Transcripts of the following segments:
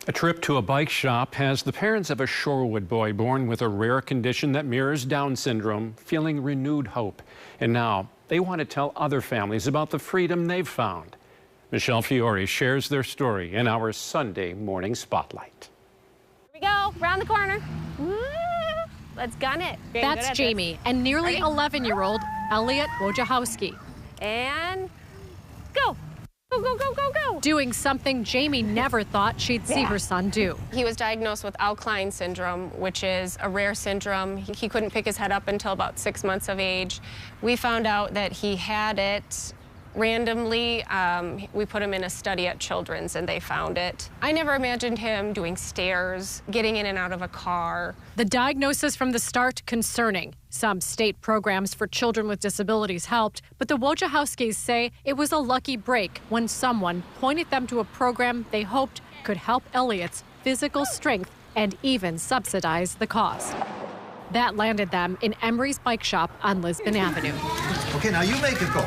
A trip to a bike shop has the parents of a Shorewood boy born with a rare condition that mirrors Down syndrome feeling renewed hope. And now they want to tell other families about the freedom they've found. Michelle Fiore shares their story in our Sunday morning spotlight. Here we go, round the corner. Woo! Let's gun it. That's Jamie and nearly 11-year-old Elliot Wojciechowski. And go. Go, go, go, go, go. Doing something Jamie never thought she'd see her son do. He was diagnosed with Alpine syndrome, which is a rare syndrome. He couldn't pick his head up until about 6 months of age. We found out that he had it randomly. We put him in a study at Children's and they found it. I never imagined him doing stairs, getting in and out of a car. The diagnosis from the start concerning. Some state programs for children with disabilities helped, but the Wojciechowskis say it was a lucky break when someone pointed them to a program they hoped could help Elliot's physical strength and even subsidize the cost. That landed them in Emery's bike shop on Lisbon Avenue. Okay, now you make it go.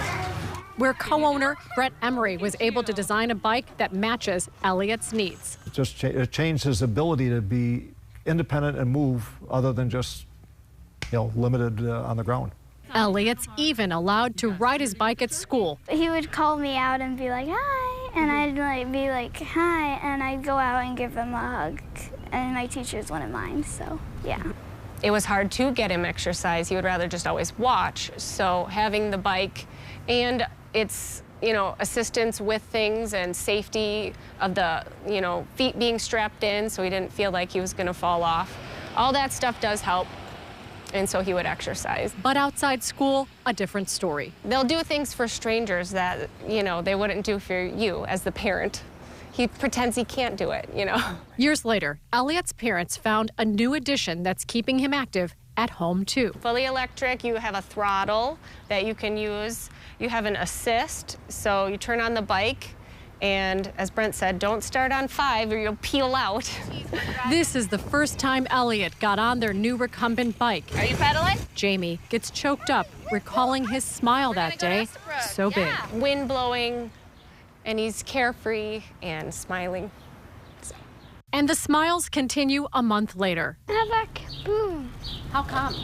Where co-owner Brett Emery was able to design a bike that matches Elliot's needs. It just changed his ability to be independent and move other than just, limited on the ground. Elliot's even allowed to ride his bike at school. He would call me out and be like, hi, and I'd be like, hi, and I'd go out and give him a hug, and my teachers wouldn't mind, so yeah. It was hard to get him exercise. He would rather just always watch. So having the bike and its, assistance with things and safety of the, feet being strapped in so he didn't feel like he was going to fall off. All that stuff does help, and so he would exercise. But outside school, a different story. They'll do things for strangers that, they wouldn't do for you as the parent. He pretends he can't do it, Years later, Elliot's parents found a new addition that's keeping him active at home, too. Fully electric, you have a throttle that you can use. You have an assist, so you turn on the bike, and as Brent said, don't start on 5 or you'll peel out. This is the first time Elliot got on their new recumbent bike. Are you pedaling? Jamie gets choked up, recalling his smile that day, so big. Wind blowing, and he's carefree and smiling. And the smiles continue a month later. Look, boom. How come?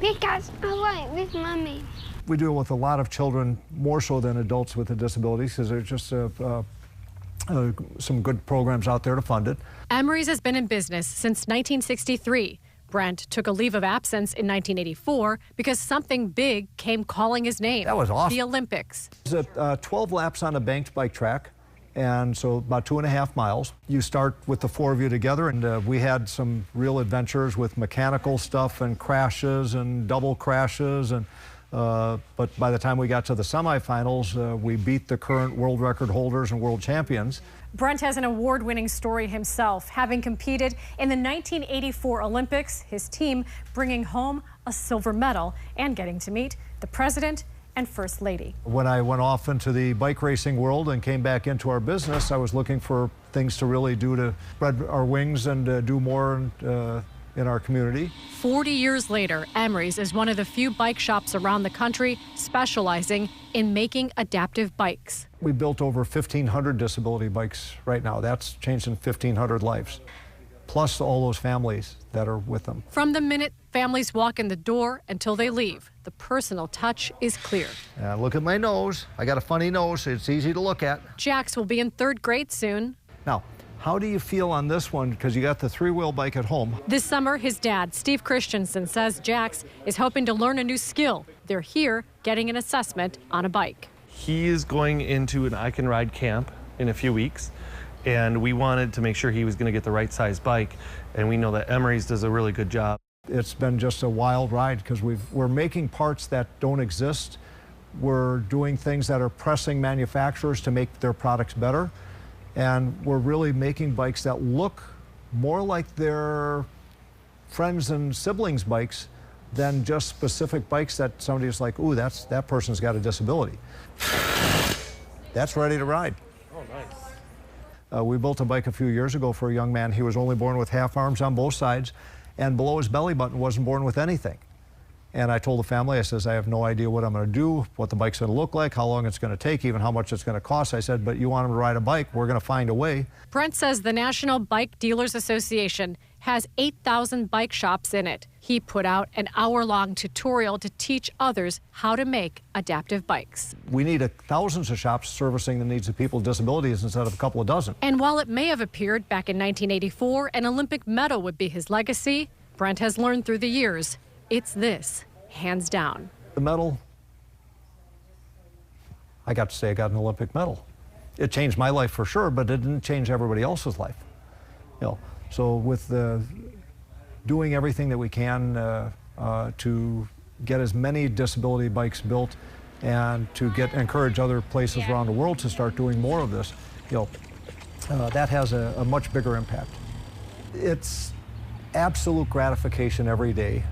Because I like with Mommy. We deal with a lot of children, more so than adults with disabilities, because there's just some good programs out there to fund it. Emery's has been in business since 1963. Brent took a leave of absence in 1984 because something big came calling his name. That was awesome. The Olympics. It was 12 laps on a banked bike track, and so about 2.5 miles. You start with the 4 of you together, and we had some real adventures with mechanical stuff and crashes and double crashes. But by the time we got to the semifinals, we beat the current world record holders and world champions. Brent has an award-winning story himself, having competed in the 1984 Olympics, his team bringing home a silver medal and getting to meet the president and first lady. When I went off into the bike racing world and came back into our business, I was looking for things to really do to spread our wings and do more in our community. 40 years later, Emery's is one of the few bike shops around the country specializing in making adaptive bikes. We built over 1,500 disability bikes right now. That's changing 1,500 lives, plus all those families that are with them. From the minute families walk in the door until they leave, the personal touch is clear. Look at my nose. I got a funny nose, so it's easy to look at. Jax will be in 3rd grade soon. Now, how do you feel on this one? Because you got the 3-wheel bike at home. This summer, his dad, Steve Christensen, says Jax is hoping to learn a new skill. They're here getting an assessment on a bike. He is going into an I Can Ride camp in a few weeks, and we wanted to make sure he was going to get the right size bike, and we know that Emery's does a really good job. It's been just a wild ride because we're making parts that don't exist. We're doing things that are pressing manufacturers to make their products better. And we're really making bikes that look more like their friends and siblings' bikes than just specific bikes that somebody's like, ooh, that person's got a disability. That's ready to ride. Oh, nice. We built a bike a few years ago for a young man. He was only born with half arms on both sides, and below his belly button wasn't born with anything. And I told the family, I says, I have no idea what I'm going to do, what the bike's going to look like, how long it's going to take, even how much it's going to cost. I said, but you want them to ride a bike, we're going to find a way. Brent says the National Bike Dealers Association has 8,000 bike shops in it. He put out an hour-long tutorial to teach others how to make adaptive bikes. We need thousands of shops servicing the needs of people with disabilities instead of a couple of dozen. And while it may have appeared back in 1984, an Olympic medal would be his legacy, Brent has learned through the years, it's this, hands down. The medal, I got to say I got an Olympic medal. It changed my life for sure, but it didn't change everybody else's life. So with doing everything that we can to get as many disability bikes built and to encourage other places around the world to start doing more of this, that has a much bigger impact. It's absolute gratification every day